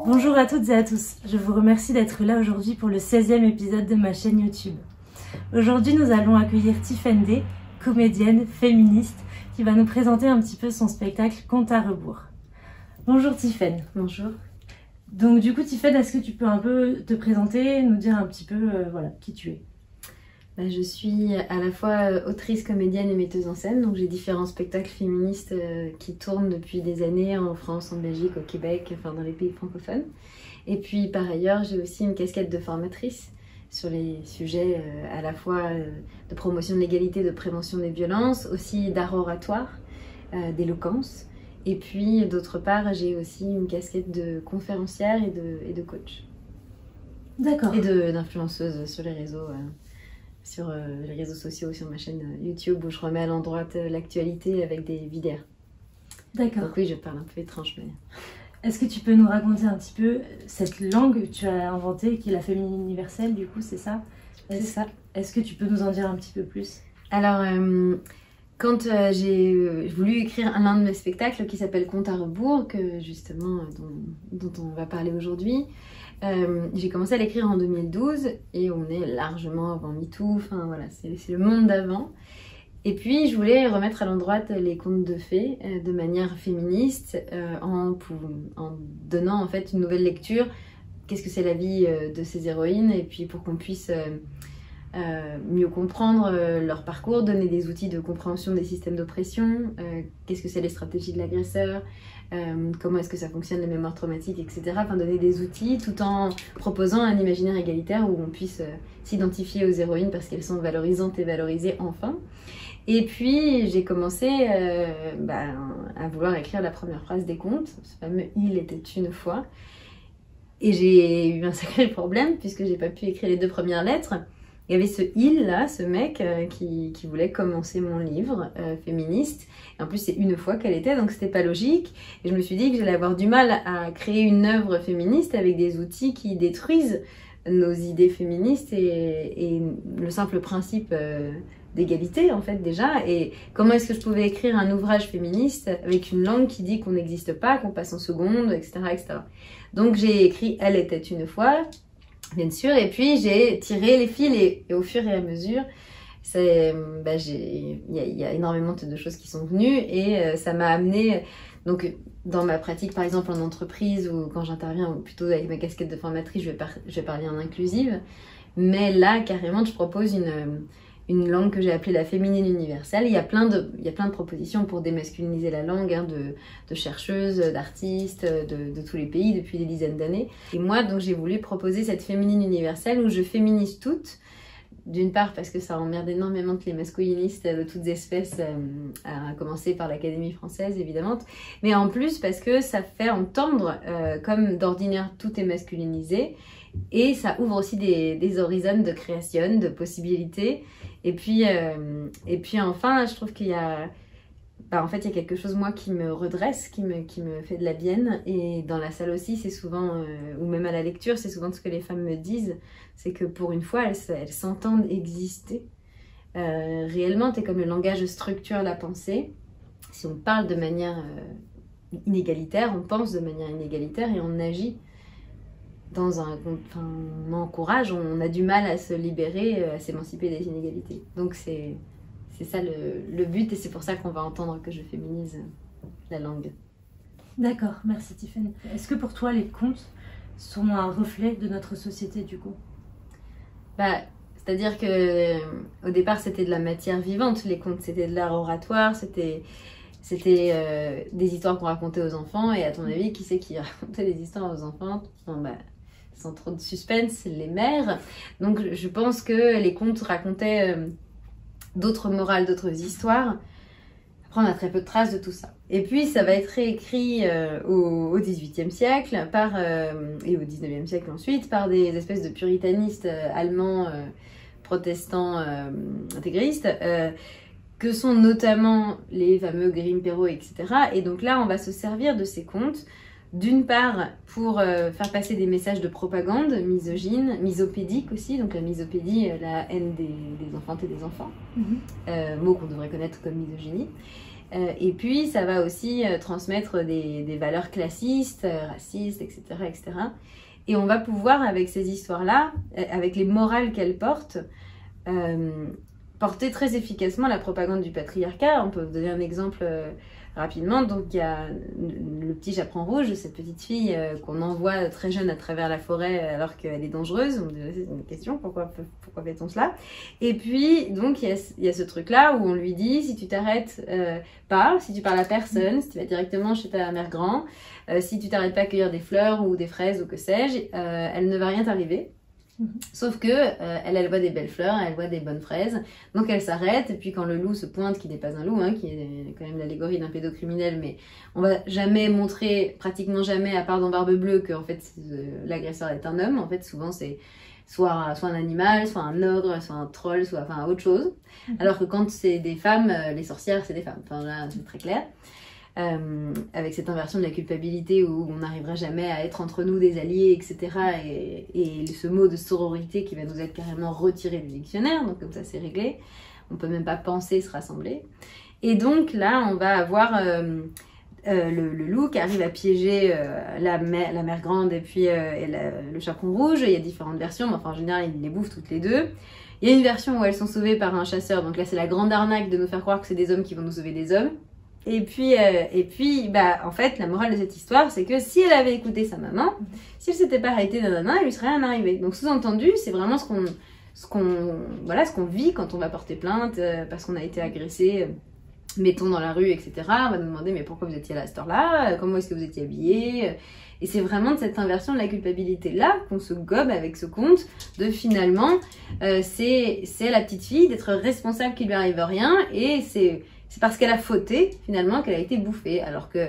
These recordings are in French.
Bonjour à toutes et à tous, je vous remercie d'être là aujourd'hui pour le 16e épisode de ma chaîne YouTube. Aujourd'hui nous allons accueillir Tiffaine Day, comédienne, féministe, qui va nous présenter un petit peu son spectacle Compte à rebours. Bonjour Tiffaine. Bonjour. Donc du coup Tiffaine, est-ce que tu peux un peu te présenter, nous dire un petit peu voilà, qui tu es? Je suis à la fois autrice, comédienne et metteuse en scène, donc j'ai différents spectacles féministes qui tournent depuis des années en France, en Belgique, au Québec, enfin dans les pays francophones. Et puis par ailleurs, j'ai aussi une casquette de formatrice sur les sujets à la fois de promotion de l'égalité, de prévention des violences, aussi d'art oratoire, d'éloquence. Et puis d'autre part, j'ai aussi une casquette de conférencière et de coach. D'accord. Et d'influenceuse sur les réseaux. Sur les réseaux sociaux, sur ma chaîne YouTube où je remets à l'endroit l'actualité avec des vidéos. D'accord. Donc oui, je parle un peu étrange, mais... Est-ce que tu peux nous raconter un petit peu cette langue que tu as inventée, qui est la féminine universelle, du coup, c'est ça? C'est ça. Est-ce que tu peux nous en dire un petit peu plus? Alors, quand j'ai voulu écrire l'un de mes spectacles qui s'appelle Compte à rebours, que justement, dont on va parler aujourd'hui, j'ai commencé à l'écrire en 2012 et on est largement avant MeToo, enfin voilà, c'est le monde d'avant. Et puis je voulais remettre à l'endroit les contes de fées de manière féministe en donnant en fait une nouvelle lecture. Qu'est-ce que c'est la vie de ces héroïnes, et puis pour qu'on puisse mieux comprendre leur parcours, donner des outils de compréhension des systèmes d'oppression, qu'est-ce que c'est les stratégies de l'agresseur, comment est-ce que ça fonctionne les mémoires traumatiques, etc. Enfin, donner des outils tout en proposant un imaginaire égalitaire où on puisse s'identifier aux héroïnes parce qu'elles sont valorisantes et valorisées enfin. Et puis j'ai commencé à vouloir écrire la première phrase des contes, ce fameux « Il était une fois ». Et j'ai eu un sacré problème puisque j'ai pas pu écrire les deux premières lettres. Il y avait ce « il » là, ce mec qui voulait commencer mon livre féministe. Et en plus, c'est une fois qu'elle était, donc c'était pas logique. Et je me suis dit que j'allais avoir du mal à créer une œuvre féministe avec des outils qui détruisent nos idées féministes et le simple principe d'égalité, en fait, déjà. Et comment est-ce que je pouvais écrire un ouvrage féministe avec une langue qui dit qu'on n'existe pas, qu'on passe en seconde, etc., etc. Donc j'ai écrit « Elle était une fois ». Bien sûr, et puis j'ai tiré les fils et au fur et à mesure, il y a énormément de choses qui sont venues et ça m'a amené donc dans ma pratique par exemple en entreprise ou quand j'interviens ou plutôt avec ma casquette de formatrice, je vais parler en inclusive, mais là carrément je propose une langue que j'ai appelée la féminine universelle. Il y a plein de propositions pour démasculiniser la langue, hein, de chercheuses, d'artistes, de tous les pays depuis des dizaines d'années. Et moi, donc, j'ai voulu proposer cette féminine universelle où je féminise toutes. D'une part parce que ça emmerde énormément les masculinistes de toutes espèces, à commencer par l'Académie française évidemment, mais en plus parce que ça fait entendre comme d'ordinaire tout est masculinisé et ça ouvre aussi des horizons de création, de possibilités. Et puis enfin, je trouve qu'il y a... en fait, il y a quelque chose, moi, qui me redresse, qui me fait de la bienne. Et dans la salle aussi, c'est souvent, ou même à la lecture, c'est souvent ce que les femmes me disent, c'est que pour une fois, elles s'entendent exister. Réellement, c'est comme le langage structure la pensée. Si on parle de manière inégalitaire, on pense de manière inégalitaire et on agit on encourage, on a du mal à se libérer, à s'émanciper des inégalités. Donc c'est ça le but et c'est pour ça qu'on va entendre que je féminise la langue. D'accord, merci Tiffaine. Est-ce que pour toi les contes sont un reflet de notre société du coup? C'est-à-dire que au départ c'était de la matière vivante, les contes c'était de l'art oratoire, c'était des histoires qu'on racontait aux enfants. Et à ton avis, qui c'est qui racontait des histoires aux enfants? Sans trop de suspense, les mères. Donc je pense que les contes racontaient d'autres morales, d'autres histoires. Après, on a très peu de traces de tout ça. Et puis, ça va être réécrit au XVIIIe siècle et au XIXe siècle ensuite par des espèces de puritanistes allemands, protestants, intégristes, que sont notamment les fameux Grimm-Perrault, etc. Et donc là, on va se servir de ces contes, d'une part pour faire passer des messages de propagande misogyne, misopédique aussi, donc la misopédie, la haine des enfantes et des enfants, mot qu'on devrait connaître comme misogynie. Et puis, ça va aussi transmettre des valeurs classistes, racistes, etc., etc. Et on va pouvoir, avec ces histoires-là, avec les morales qu'elles portent, porter très efficacement la propagande du patriarcat. On peut vous donner un exemple rapidement. Donc, il y a le petit chaperon rouge, cette petite fille qu'on envoie très jeune à travers la forêt alors qu'elle est dangereuse. C'est une question, pourquoi fait-on cela? Et puis, donc, il y a ce truc-là où on lui dit, si tu t'arrêtes pas, si tu parles à personne, si tu vas directement chez ta mère grand, si tu t'arrêtes pas à cueillir des fleurs ou des fraises ou que sais-je, elle ne va rien t'arriver. Sauf que elle voit des belles fleurs, elle voit des bonnes fraises, donc elle s'arrête. Et puis quand le loup se pointe, qui n'est pas un loup, hein, qui est quand même l'allégorie d'un pédocriminel, mais on va jamais montrer, pratiquement jamais, à part dans Barbe Bleue, que en fait l'agresseur est un homme. En fait, souvent c'est soit un animal, soit un ogre, soit un troll, soit enfin autre chose. Alors que quand c'est des femmes, les sorcières c'est des femmes. Enfin là c'est très clair. Avec cette inversion de la culpabilité où on n'arrivera jamais à être entre nous des alliés, etc. Et ce mot de sororité qui va nous être carrément retiré du dictionnaire, donc comme ça c'est réglé. On peut même pas penser se rassembler. Et donc là, on va avoir le loup qui arrive à piéger la mère grande et puis le chaperon rouge. Il y a différentes versions, mais enfin en général, ils les bouffent toutes les deux. Il y a une version où elles sont sauvées par un chasseur, donc là c'est la grande arnaque de nous faire croire que c'est des hommes qui vont nous sauver des hommes. Et puis, en fait, la morale de cette histoire, c'est que si elle avait écouté sa maman, si elle s'était pas arrêtée il lui serait rien arrivé. Donc, sous-entendu, c'est vraiment ce qu'on vit quand on va porter plainte parce qu'on a été agressé, mettons dans la rue, etc. On va nous demander, mais pourquoi vous étiez là à cette heure-là? Comment est-ce que vous étiez habillée? Et c'est vraiment de cette inversion de la culpabilité-là qu'on se gobe avec ce conte de finalement, c'est la petite fille d'être responsable qu'il lui arrive rien et c'est parce qu'elle a fauté, finalement, qu'elle a été bouffée. Alors que,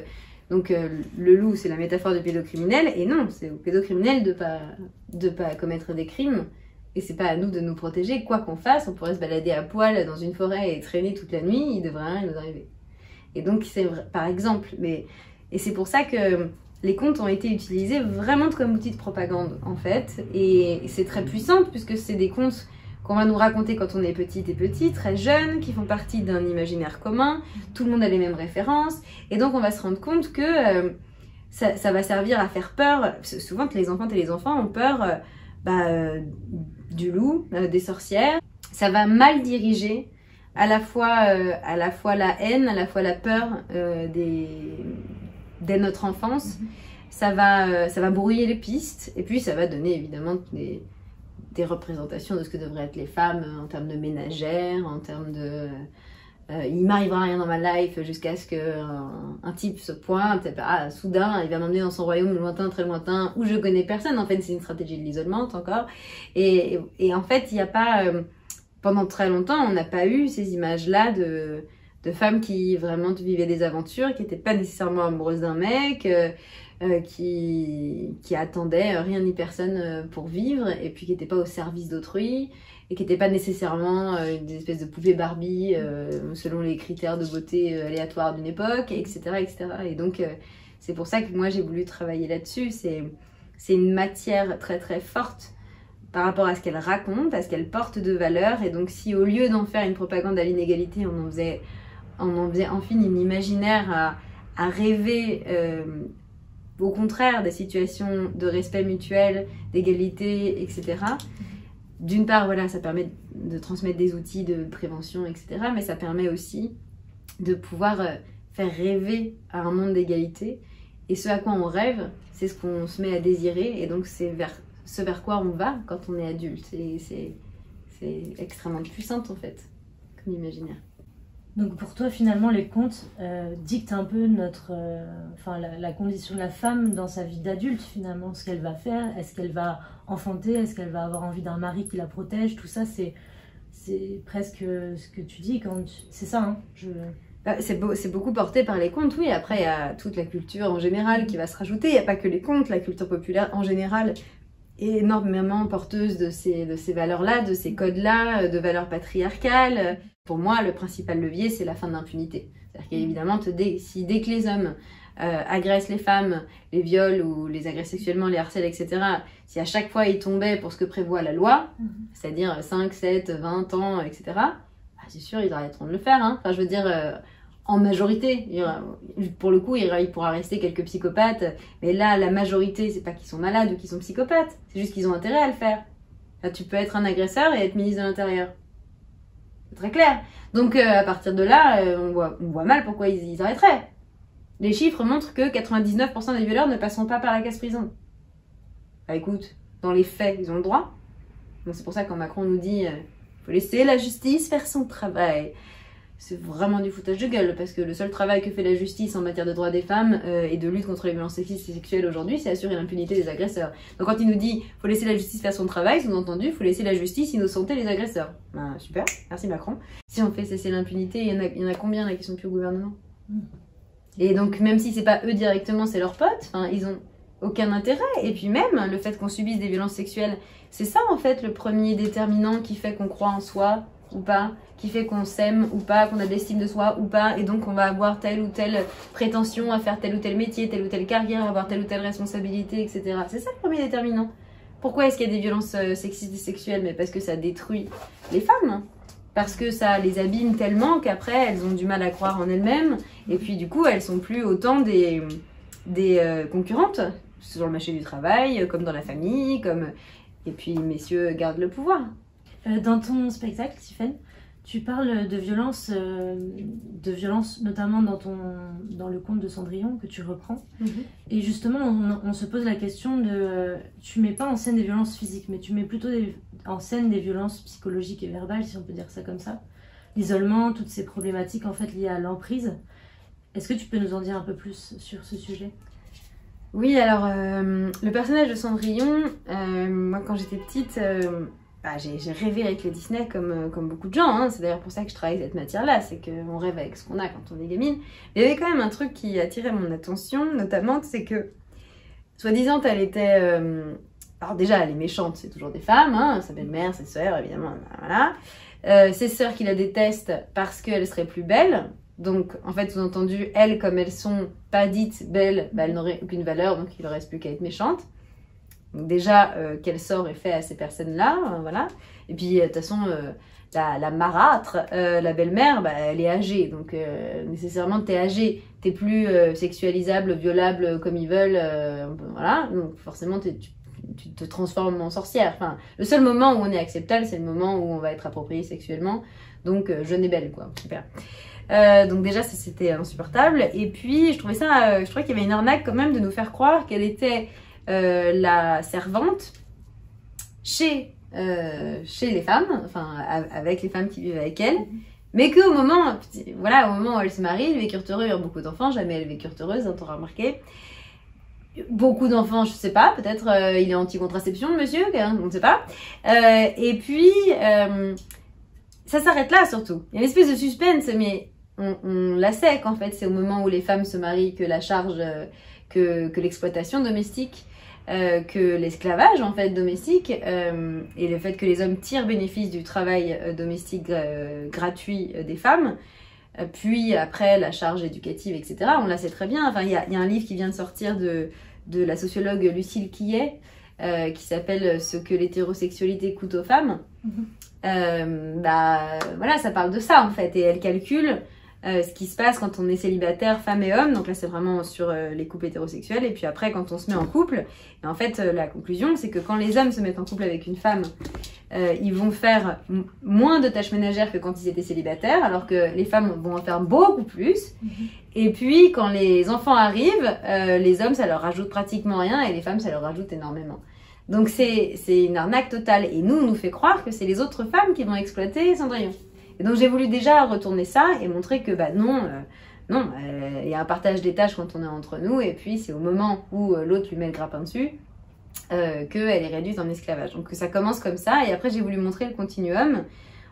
donc, le loup, c'est la métaphore du pédocriminel. Et non, c'est au pédocriminel de pas commettre des crimes. Et c'est pas à nous de nous protéger. Quoi qu'on fasse, on pourrait se balader à poil dans une forêt et traîner toute la nuit. Il devrait rien nous arriver. Et donc, c'est vrai, par exemple. Et c'est pour ça que les contes ont été utilisés vraiment comme outil de propagande, en fait. Et c'est très puissant, puisque c'est des contes qu'on va nous raconter quand on est petite et petit, très jeune, qui font partie d'un imaginaire commun, tout le monde a les mêmes références, et donc on va se rendre compte que ça va servir à faire peur, souvent que les enfantes et les enfants ont peur du loup, des sorcières, ça va mal diriger à la fois la haine, à la fois la peur dès notre enfance, ça va brouiller les pistes, et puis ça va donner évidemment des représentations de ce que devraient être les femmes en termes de ménagères, en termes de il m'arrivera rien dans ma life jusqu'à ce qu'un type se pointe, et soudain il va m'emmener dans son royaume lointain, très lointain, où je connais personne. En fait, c'est une stratégie de l'isolement encore. Et en fait, il n'y a pas pendant très longtemps, on n'a pas eu ces images-là de femmes qui vraiment vivaient des aventures, qui n'étaient pas nécessairement amoureuses d'un mec, qui attendaient rien ni personne pour vivre, et puis qui n'étaient pas au service d'autrui, et qui n'étaient pas nécessairement des espèces de poupées Barbie selon les critères de beauté aléatoires d'une époque, etc. etc. Et donc, c'est pour ça que moi j'ai voulu travailler là-dessus. C'est une matière très très forte par rapport à ce qu'elle raconte, à ce qu'elle porte de valeur. Et donc si au lieu d'en faire une propagande à l'inégalité, on en faisait enfin une imaginaire à rêver au contraire des situations de respect mutuel, d'égalité, etc. D'une part, voilà, ça permet de transmettre des outils de prévention, etc. Mais ça permet aussi de pouvoir faire rêver à un monde d'égalité. Et ce à quoi on rêve, c'est ce qu'on se met à désirer. Et donc c'est ce vers quoi on va quand on est adulte. Et c'est extrêmement puissant en fait, comme imaginaire. Donc pour toi, finalement, les contes dictent un peu la condition de la femme dans sa vie d'adulte, finalement, ce qu'elle va faire, est-ce qu'elle va enfanter, est-ce qu'elle va avoir envie d'un mari qui la protège, tout ça, c'est presque ce que tu dis quand c'est ça, hein, C'est beaucoup porté par les contes, oui. Après, il y a toute la culture en général qui va se rajouter. Il n'y a pas que les contes, la culture populaire en général est énormément porteuse de ces valeurs-là, de ces codes-là, de valeurs patriarcales. Pour moi, le principal levier, c'est la fin de l'impunité. C'est-à-dire qu'évidemment, si dès que les hommes agressent les femmes, les violent ou les agressent sexuellement, les harcèlent, etc., si à chaque fois ils tombaient pour ce que prévoit la loi, c'est-à-dire 5, 7, 20 ans, etc., c'est sûr, ils arrêteront de le faire. Hein. Enfin, je veux dire, en majorité. Pour le coup, il pourra rester quelques psychopathes, mais là, la majorité, c'est pas qu'ils sont malades ou qu'ils sont psychopathes, c'est juste qu'ils ont intérêt à le faire. Là, tu peux être un agresseur et être ministre de l'Intérieur. C'est très clair. Donc, à partir de là, on voit mal pourquoi ils arrêteraient. Les chiffres montrent que 99% des violeurs ne passeront pas par la case prison. Bah écoute, dans les faits, ils ont le droit. Donc c'est pour ça que quand Macron nous dit faut laisser la justice faire son travail, c'est vraiment du foutage de gueule, parce que le seul travail que fait la justice en matière de droits des femmes et de lutte contre les violences sexistes et sexuelles aujourd'hui, c'est assurer l'impunité des agresseurs. Donc quand il nous dit faut laisser la justice faire son travail, sous-entendu, faut laisser la justice innocenter les agresseurs. Ben, super, merci Macron. Si on fait cesser l'impunité, il y en a combien là qui sont plus au gouvernement? Et donc même si c'est pas eux directement, c'est leurs potes, ils ont aucun intérêt. Et puis même, le fait qu'on subisse des violences sexuelles, c'est ça en fait le premier déterminant qui fait qu'on croit en soi ou pas, qui fait qu'on s'aime ou pas, qu'on a de l'estime de soi ou pas, et donc on va avoir telle ou telle prétention à faire tel ou tel métier, telle ou telle carrière, avoir telle ou telle responsabilité, etc. C'est ça le premier déterminant. Pourquoi est-ce qu'il y a des violences sexistes et sexuelles? Mais parce que ça détruit les femmes. Parce que ça les abîme tellement qu'après elles ont du mal à croire en elles-mêmes, et puis du coup elles sont plus autant des concurrentes sur le marché du travail, comme dans la famille, et puis messieurs gardent le pouvoir. Dans ton spectacle, Tiffaine, tu parles de violence notamment dans le conte de Cendrillon que tu reprends. Et justement, on se pose la question de... tu mets pas en scène des violences physiques, mais tu mets plutôt en scène des violences psychologiques et verbales, si on peut dire ça comme ça. L'isolement, toutes ces problématiques en fait liées à l'emprise. Est-ce que tu peux nous en dire un peu plus sur ce sujet? Oui, alors le personnage de Cendrillon, moi quand j'étais petite, j'ai rêvé avec le Disney comme beaucoup de gens, hein. C'est d'ailleurs pour ça que je travaille cette matière-là, c'est qu'on rêve avec ce qu'on a quand on est gamine. Mais il y avait quand même un truc qui attirait mon attention, notamment, c'est que, soi-disant, elle était... alors déjà, elle est méchante, c'est toujours des femmes, hein, sa belle-mère, ses sœurs, évidemment, voilà. Ses sœurs qui la détestent parce qu'elle serait plus belle. Donc, en fait, sous-entendu, elles, comme elles sont pas dites belles, elles n'auraient aucune valeur, donc il ne reste plus qu'à être méchante. Donc déjà, quel sort est fait à ces personnes-là, voilà. Et puis, de toute façon, la marâtre, la belle-mère, elle est âgée. Donc, nécessairement, t'es âgée, t'es plus sexualisable, violable comme ils veulent, voilà. Donc, forcément, tu te transformes en sorcière. Enfin, le seul moment où on est acceptable, c'est le moment où on va être approprié sexuellement. Donc, jeune et belle, quoi. Super. Donc déjà ça c'était insupportable, et puis je trouvais qu'il y avait une arnaque quand même de nous faire croire qu'elle était la servante chez les femmes, enfin avec les femmes qui vivent avec elle, mais qu'au moment où elle se marie, ils vécurent heureux, il y a beaucoup d'enfants, jamais elles vécurent heureuses, hein, t'auras remarqué. Beaucoup d'enfants, je sais pas, peut-être il est anti-contraception le monsieur, on ne sait pas. Et puis ça s'arrête là surtout. Il y a une espèce de suspense, mais on la sait qu'en fait c'est au moment où les femmes se marient que la charge, que l'exploitation domestique, que l'esclavage en fait domestique, et le fait que les hommes tirent bénéfice du travail domestique gratuit des femmes, puis après la charge éducative, etc. On la sait très bien. Enfin, il y a un livre qui vient de sortir de la sociologue Lucille Quillet, qui s'appelle « Ce que l'hétérosexualité coûte aux femmes ». Voilà, ça parle de ça en fait, et elle calcule ce qui se passe quand on est célibataire, femme et homme. Donc là c'est vraiment sur les couples hétérosexuels, et puis après quand on se met en couple, et en fait la conclusion c'est que quand les hommes se mettent en couple avec une femme, ils vont faire moins de tâches ménagères que quand ils étaient célibataires, alors que les femmes vont en faire beaucoup plus. Et puis quand les enfants arrivent, les hommes ça leur rajoute pratiquement rien, et les femmes ça leur rajoute énormément. Donc c'est une arnaque totale, et on nous fait croire que c'est les autres femmes qui vont exploiter Cendrillon. Et donc j'ai voulu déjà retourner ça et montrer que non, il y a un partage des tâches quand on est entre nous, et puis c'est au moment où l'autre lui met le grappin dessus qu'elle est réduite en esclavage. Donc ça commence comme ça, et après j'ai voulu montrer le continuum.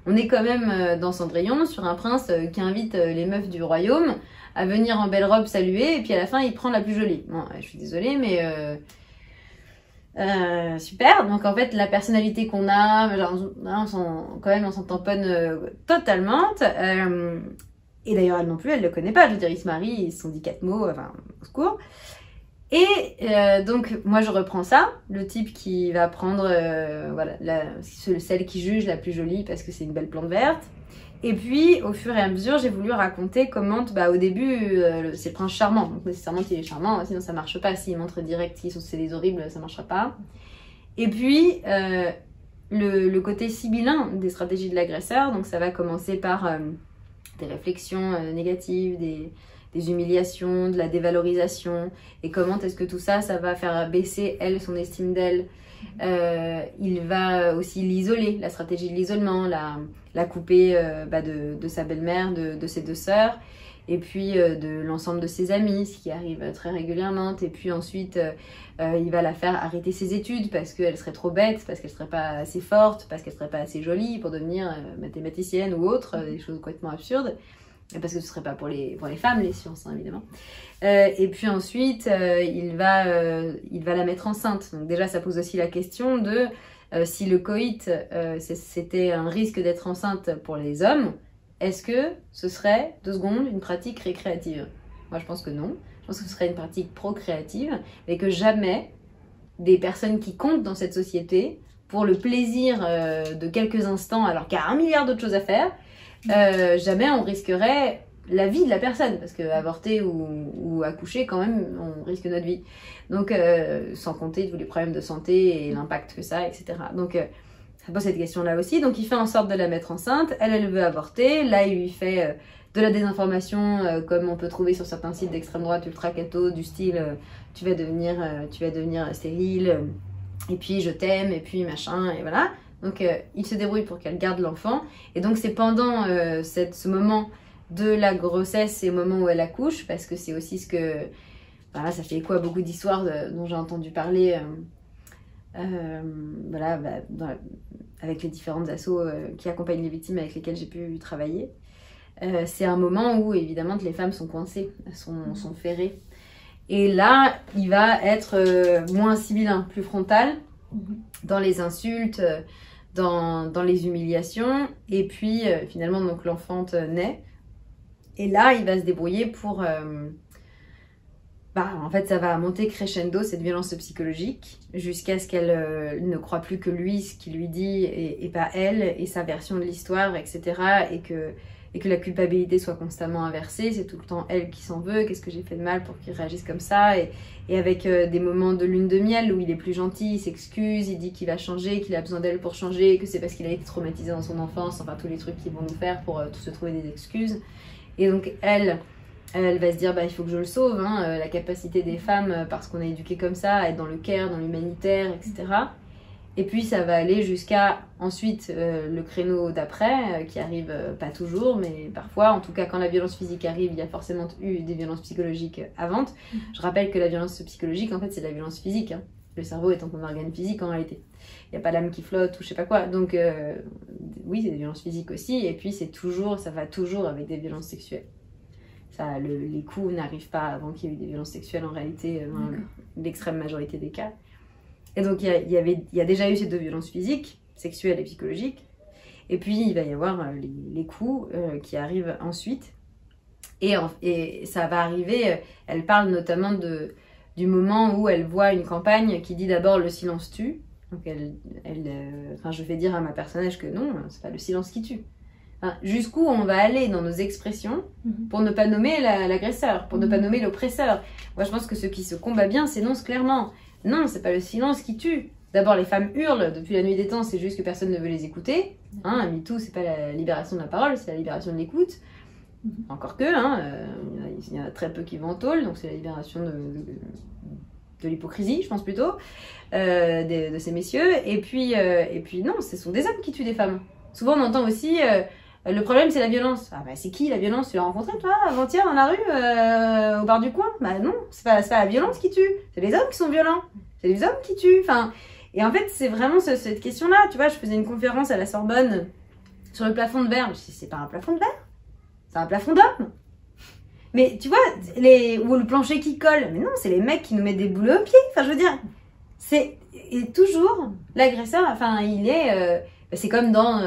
On est quand même dans Cendrillon sur un prince qui invite les meufs du royaume à venir en belle robe saluer, et puis à la fin il prend la plus jolie. Bon, je suis désolée, mais... super. Donc en fait la personnalité qu'on a, on s'en tamponne totalement, et d'ailleurs elle non plus, elle le connaît pas, je veux dire ils se marient, ils se sont dit 4 mots, enfin au secours. Et donc moi je reprends ça, le type qui va prendre celle qui juge la plus jolie parce que c'est une belle plante verte, Et puis, au fur et à mesure, j'ai voulu raconter comment, au début, c'est le prince charmant. Donc, nécessairement, il est charmant, sinon ça marche pas. S'il montre direct qu'ils sont des horribles, ça marchera pas. Et puis, le côté sibyllin des stratégies de l'agresseur. Donc, ça va commencer par des réflexions négatives, des humiliations, de la dévalorisation. Et comment est-ce que tout ça, ça va faire baisser, elle, son estime d'elle. Il va aussi l'isoler, la stratégie de l'isolement, la couper de sa belle-mère, de ses 2 sœurs, et puis de l'ensemble de ses amis, ce qui arrive très régulièrement. Et puis ensuite, il va la faire arrêter ses études parce qu'elle serait trop bête, parce qu'elle serait pas assez forte, parce qu'elle serait pas assez jolie pour devenir mathématicienne ou autre, des choses complètement absurdes. Parce que ce serait pas pour les femmes, les sciences, hein, évidemment. Et puis ensuite, il va la mettre enceinte. Donc déjà, ça pose aussi la question de si le coït, c'était un risque d'être enceinte pour les hommes, est-ce que ce serait, 2 secondes, une pratique récréative? Moi, je pense que non. Je pense que ce serait une pratique procréative, mais que jamais des personnes qui comptent dans cette société, pour le plaisir de quelques instants, alors qu'il y a 1 milliard d'autres choses à faire, jamais on risquerait la vie de la personne, parce que avorter ou accoucher, quand même, on risque notre vie. Donc, sans compter tous les problèmes de santé et l'impact que ça a, etc. Donc, ça pose cette question-là aussi. Donc, il fait en sorte de la mettre enceinte. Elle veut avorter. Là, il lui fait de la désinformation, comme on peut trouver sur certains sites d'extrême droite ultra-catho, du style tu vas devenir stérile, et puis je t'aime, et puis machin, et voilà. Donc, il se débrouille pour qu'elle garde l'enfant. Et donc, c'est pendant ce moment de la grossesse et au moment où elle accouche, parce que c'est aussi ce que... Voilà, ça fait écho à beaucoup d'histoires dont j'ai entendu parler avec les différentes assos qui accompagnent les victimes avec lesquelles j'ai pu travailler. C'est un moment où, évidemment, les femmes sont coincées, sont ferrées. Et là, il va être moins sibyllin, plus frontal, dans les insultes, dans les humiliations. Et puis, finalement, donc l'enfante naît. Et là, il va se débrouiller pour... en fait, ça va monter crescendo, cette violence psychologique, jusqu'à ce qu'elle ne croit plus que lui, ce qu'il lui dit, et pas elle, et sa version de l'histoire, etc. Et que la culpabilité soit constamment inversée. C'est tout le temps elle qui s'en veut. Qu'est-ce que j'ai fait de mal pour qu'il réagisse comme ça? Et avec des moments de lune de miel où il est plus gentil, il s'excuse, il dit qu'il va changer, qu'il a besoin d'elle pour changer, que c'est parce qu'il a été traumatisé dans son enfance, enfin tous les trucs qu'ils vont nous faire pour se trouver des excuses. Et donc elle va se dire, il faut que je le sauve, hein, la capacité des femmes, parce qu'on est éduqué comme ça, à être dans le care, dans l'humanitaire, etc. Et puis ça va aller jusqu'à ensuite le créneau d'après, qui arrive pas toujours, mais parfois, en tout cas quand la violence physique arrive, il y a forcément eu des violences psychologiques avant. Je rappelle que la violence psychologique, en fait, c'est de la violence physique, hein. Le cerveau étant un organe physique en réalité. Il n'y a pas l'âme qui flotte ou je sais pas quoi. Donc oui, c'est des violences physiques aussi, et puis ça va toujours avec des violences sexuelles. Les coups n'arrivent pas avant qu'il y ait eu des violences sexuelles en réalité, dans l'extrême majorité des cas. Et donc il y a déjà eu ces 2 violences physiques, sexuelles et psychologiques. Et puis il va y avoir les coups qui arrivent ensuite. Et ça va arriver, elle parle notamment du moment où elle voit une campagne qui dit d'abord le silence tue. Donc je vais dire à ma personnage que non, c'est pas le silence qui tue. Jusqu'où on va aller dans nos expressions pour ne pas nommer l'agresseur, pour ne pas nommer l'oppresseur. Moi, je pense que ce qui se combat bien s'énonce clairement. Non, c'est pas le silence qui tue. D'abord, les femmes hurlent depuis la nuit des temps, c'est juste que personne ne veut les écouter. MeToo, c'est pas la libération de la parole, c'est la libération de l'écoute. Encore que, il y en a très peu qui vont en tôle, donc c'est la libération de l'hypocrisie, je pense plutôt, de ces messieurs. Et puis non, ce sont des hommes qui tuent des femmes. Souvent, on entend aussi... le problème, c'est la violence. C'est qui la violence? Tu l'as rencontré, toi, avant-hier, dans la rue, au bar du coin? Non, c'est pas la violence qui tue. C'est les hommes qui sont violents. C'est les hommes qui tuent. Et en fait, c'est vraiment cette question-là. Tu vois, je faisais une conférence à la Sorbonne sur le plafond de verre. Je me suis dit, c'est pas un plafond de verre, c'est un plafond d'homme. Mais tu vois, ou le plancher qui colle. Mais non, c'est les mecs qui nous mettent des boules aux pieds. Je veux dire, et toujours, l'agresseur, il est... c'est comme dans...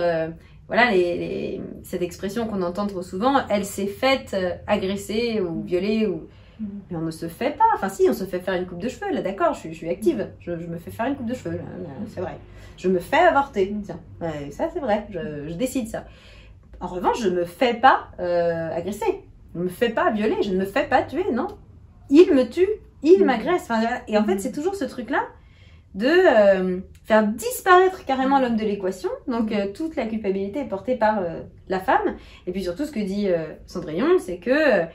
cette expression qu'on entend trop souvent, elle s'est faite agresser ou violer, mais on ne se fait pas. Si, on se fait faire une coupe de cheveux, là d'accord, je suis active, je me fais faire une coupe de cheveux, là, c'est vrai. Je me fais avorter, tiens, ça c'est vrai, je décide ça. En revanche, je ne me fais pas agresser, je ne me fais pas violer, je ne me fais pas tuer, non. Il me tue, il m'agresse. Enfin, et en fait, c'est toujours ce truc-là de faire disparaître carrément l'homme de l'équation. Donc, toute la culpabilité est portée par la femme. Et puis surtout, ce que dit Cendrillon, c'est que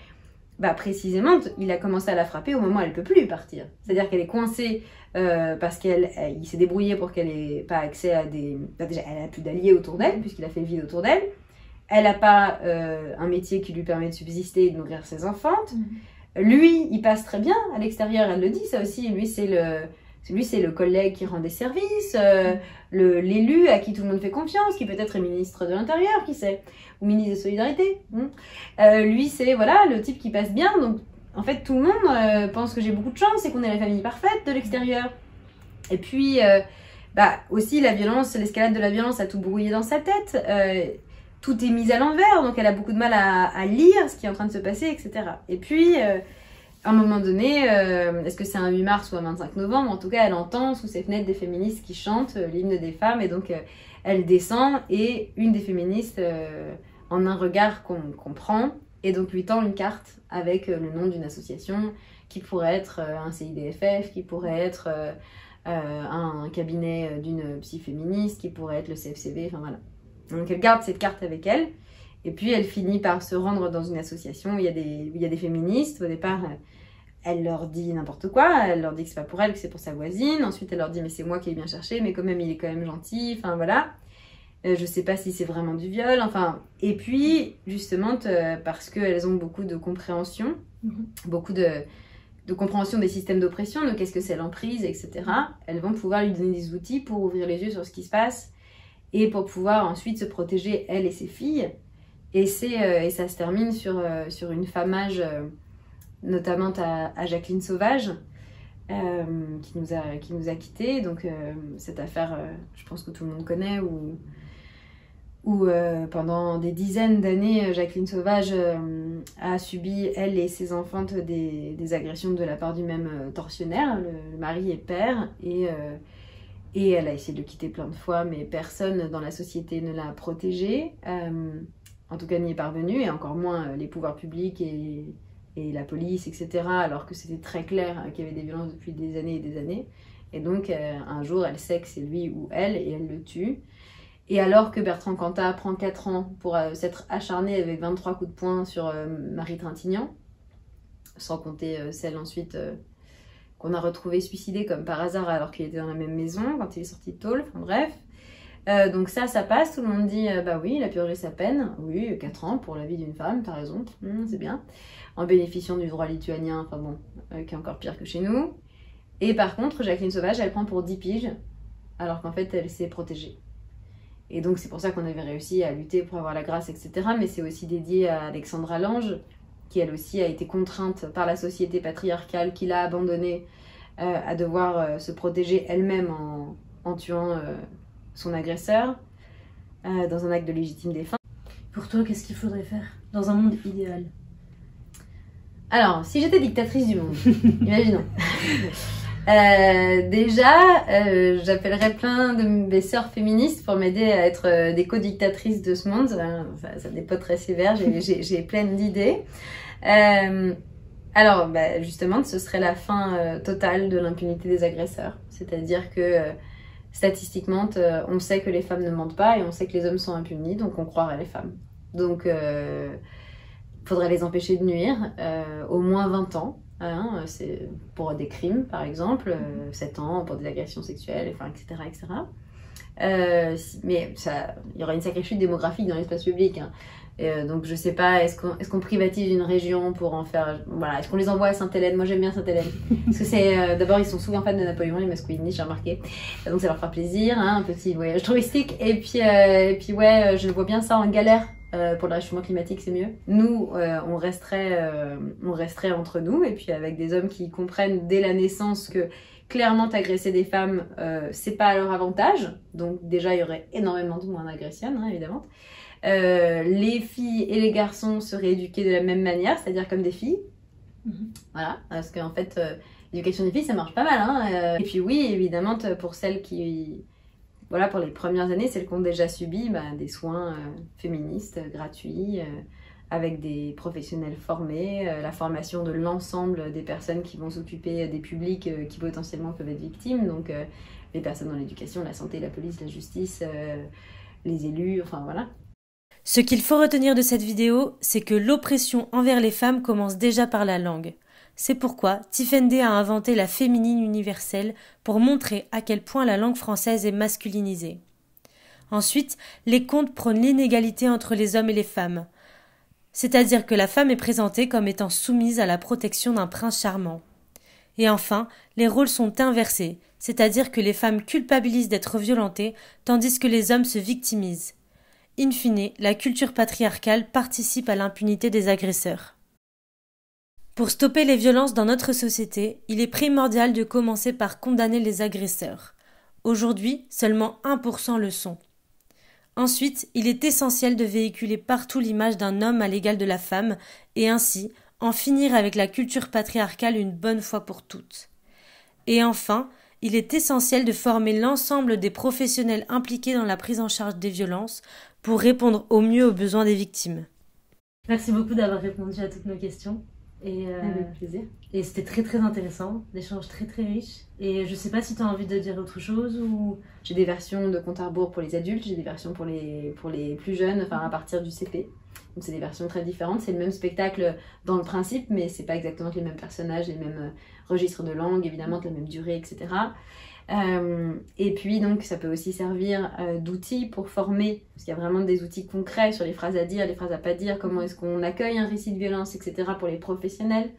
précisément, il a commencé à la frapper au moment où elle ne peut plus partir. C'est-à-dire qu'elle est coincée parce qu'il s'est débrouillé pour qu'elle n'ait pas accès à des... déjà, elle n'a plus d'alliés autour d'elle, puisqu'il a fait le vide autour d'elle. Elle n'a pas un métier qui lui permet de subsister et de nourrir ses enfants. Lui, il passe très bien à l'extérieur, elle le dit, ça aussi. Lui, c'est le collègue qui rend des services, l'élu à qui tout le monde fait confiance, qui peut-être est ministre de l'Intérieur, qui sait, ou ministre de Solidarité. Lui, c'est voilà, le type qui passe bien. Donc, en fait, tout le monde pense que j'ai beaucoup de chance et qu'on est la famille parfaite de l'extérieur. Et puis, aussi la violence, l'escalade de la violence a tout brouillé dans sa tête. Tout est mis à l'envers, donc elle a beaucoup de mal à lire ce qui est en train de se passer, etc. Et puis, à un moment donné, est-ce que c'est un 8 mars ou un 25 novembre, en tout cas, elle entend sous ses fenêtres des féministes qui chantent l'hymne des femmes, et donc elle descend, et une des féministes, en un regard qu'on prend, et donc lui tend une carte avec le nom d'une association, qui pourrait être un CIDFF, qui pourrait être un cabinet d'une psy féministe, qui pourrait être le CFCB, enfin voilà. Donc elle garde cette carte avec elle, et puis elle finit par se rendre dans une association où il y a des féministes. Au départ, elle leur dit n'importe quoi, elle leur dit que c'est pas pour elle, que c'est pour sa voisine. Ensuite, elle leur dit mais c'est moi qui l'ai bien cherché, mais quand même il est quand même gentil, enfin voilà. Je sais pas si c'est vraiment du viol, enfin. Et puis, justement, parce qu'elles ont beaucoup de compréhension, beaucoup de compréhension des systèmes d'oppression, de qu'est-ce que c'est l'emprise, etc., elles vont pouvoir lui donner des outils pour ouvrir les yeux sur ce qui se passe, et pour pouvoir ensuite se protéger, elle et ses filles. Et ça se termine sur une famage, notamment à Jacqueline Sauvage, qui nous a quittés. Donc cette affaire, je pense que tout le monde connaît, où pendant des dizaines d'années, Jacqueline Sauvage a subi, elle et ses enfants, des agressions de la part du même tortionnaire. Le mari est père, et elle a essayé de le quitter plein de fois, mais personne dans la société ne l'a protégée, en tout cas n'y est parvenu, et encore moins les pouvoirs publics et la police, etc., alors que c'était très clair qu'il y avait des violences depuis des années et des années. Et donc, un jour, elle sait que c'est lui ou elle, et elle le tue. Et alors que Bertrand Cantat prend 4 ans pour s'être acharné avec 23 coups de poing sur Marie Trintignant, sans compter celle ensuite... qu'on a retrouvé suicidé comme par hasard alors qu'il était dans la même maison quand il est sorti de tôle, enfin bref. Donc ça passe, tout le monde dit bah oui, il a purgé sa peine, oui, 4 ans pour la vie d'une femme, t'as raison, c'est bien, en bénéficiant du droit lituanien, enfin bon, qui est encore pire que chez nous. Et par contre, Jacqueline Sauvage, elle prend pour 10 piges, alors qu'en fait, elle s'est protégée. Et donc c'est pour ça qu'on avait réussi à lutter pour avoir la grâce, etc. Mais c'est aussi dédié à Alexandra Lange, qui elle aussi a été contrainte par la société patriarcale qui l'a abandonnée à devoir se protéger elle-même en tuant son agresseur dans un acte de légitime défense. Pour toi, qu'est-ce qu'il faudrait faire dans un monde idéal? Alors, si j'étais dictatrice du monde, imaginons. Déjà, j'appellerais plein de mes sœurs féministes pour m'aider à être des co-dictatrices de ce monde. Ça n'est pas très sévère, j'ai plein d'idées. Alors, justement, ce serait la fin totale de l'impunité des agresseurs. C'est-à-dire que, statistiquement, on sait que les femmes ne mentent pas et on sait que les hommes sont impunis, donc on croirait les femmes. Donc, faudrait les empêcher de nuire, au moins 20 ans. C'est pour des crimes, par exemple, 7 ans pour des agressions sexuelles, enfin, etc., etc. Mais il y aura une sacrée chute démographique dans l'espace public. Donc je sais pas, est-ce qu'on privatise une région pour en faire... Voilà, est-ce qu'on les envoie à Sainte-Hélène? Moi j'aime bien Sainte-Hélène. Parce que c'est... D'abord ils sont souvent fans de Napoléon, les Masculini, j'ai remarqué. Donc ça leur fera plaisir, un petit voyage touristique. Et puis ouais, je vois bien ça en galère. Pour le réchauffement climatique, c'est mieux. Nous, on resterait entre nous, et puis avec des hommes qui comprennent dès la naissance que clairement agresser des femmes, c'est pas à leur avantage. Donc déjà, il y aurait énormément de moins d'agressions, évidemment. Les filles et les garçons seraient éduqués de la même manière, c'est-à-dire comme des filles. Voilà, parce qu'en fait, l'éducation des filles, ça marche pas mal. Et puis oui, évidemment, pour celles qui voilà, pour les premières années, celles qui ont déjà subi des soins féministes gratuits, avec des professionnels formés, la formation de l'ensemble des personnes qui vont s'occuper des publics qui potentiellement peuvent être victimes, donc les personnes dans l'éducation, la santé, la police, la justice, les élus, enfin voilà. Ce qu'il faut retenir de cette vidéo, c'est que l'oppression envers les femmes commence déjà par la langue. C'est pourquoi Tifendé a inventé la féminine universelle pour montrer à quel point la langue française est masculinisée. Ensuite, les contes prônent l'inégalité entre les hommes et les femmes. C'est-à-dire que la femme est présentée comme étant soumise à la protection d'un prince charmant. Et enfin, les rôles sont inversés, c'est-à-dire que les femmes culpabilisent d'être violentées, tandis que les hommes se victimisent. In fine, la culture patriarcale participe à l'impunité des agresseurs. Pour stopper les violences dans notre société, il est primordial de commencer par condamner les agresseurs. Aujourd'hui, seulement 1% le sont. Ensuite, il est essentiel de véhiculer partout l'image d'un homme à l'égal de la femme et ainsi en finir avec la culture patriarcale une bonne fois pour toutes. Et enfin, il est essentiel de former l'ensemble des professionnels impliqués dans la prise en charge des violences pour répondre au mieux aux besoins des victimes. Merci beaucoup d'avoir répondu à toutes nos questions. Avec plaisir. Et c'était très très intéressant, l'échange très très riche. Et je sais pas si tu as envie de dire autre chose ou... J'ai des versions de Compte à rebours pour les adultes, j'ai des versions pour les plus jeunes, enfin à partir du CP. Donc c'est des versions très différentes, c'est le même spectacle dans le principe, mais c'est pas exactement les mêmes personnages, les mêmes registres de langue, évidemment, la même durée, etc. Et puis donc ça peut aussi servir d'outil pour former, parce qu'il y a vraiment des outils concrets sur les phrases à dire, les phrases à pas dire, comment est-ce qu'on accueille un récit de violence, etc. pour les professionnels.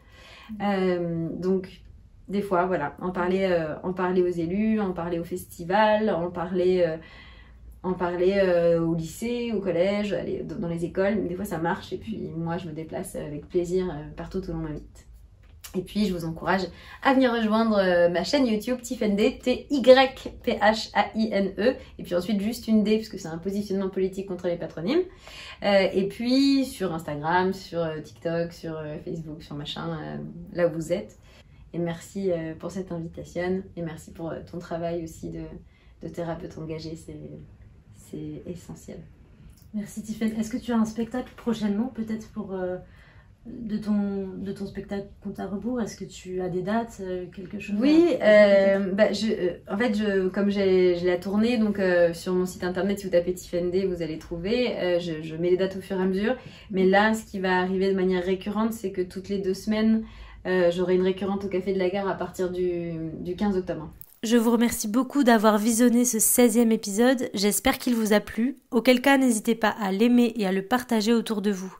Donc des fois, voilà, en parler aux élus, en parler au festival, en parler au lycée, au collège, aller dans les écoles. Des fois ça marche et puis moi je me déplace avec plaisir partout où l'on m'invite. Et puis, je vous encourage à venir rejoindre ma chaîne YouTube Tifendé, T-Y-P-H-A-I-N-E. Et puis ensuite, juste une D, parce que c'est un positionnement politique contre les patronymes. Et puis, sur Instagram, sur TikTok, sur Facebook, sur machin, là où vous êtes. Et merci pour cette invitation. Et merci pour ton travail aussi de thérapeute engagé. C'est essentiel. Merci Tifendé. Est-ce que tu as un spectacle prochainement, peut-être pour... de ton spectacle Compte à rebours, est-ce que tu as des dates, quelque chose? Oui, en fait, comme j'ai la tournée, donc sur mon site internet, si vous tapez Tifendé, vous allez trouver. Je mets les dates au fur et à mesure. Mais là, ce qui va arriver de manière récurrente, c'est que toutes les 2 semaines, j'aurai une récurrente au Café de la Gare à partir du 15 octobre. Je vous remercie beaucoup d'avoir visionné ce 16e épisode. J'espère qu'il vous a plu. Auquel cas, n'hésitez pas à l'aimer et à le partager autour de vous.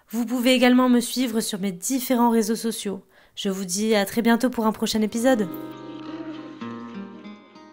Vous pouvez également me suivre sur mes différents réseaux sociaux. Je vous dis à très bientôt pour un prochain épisode.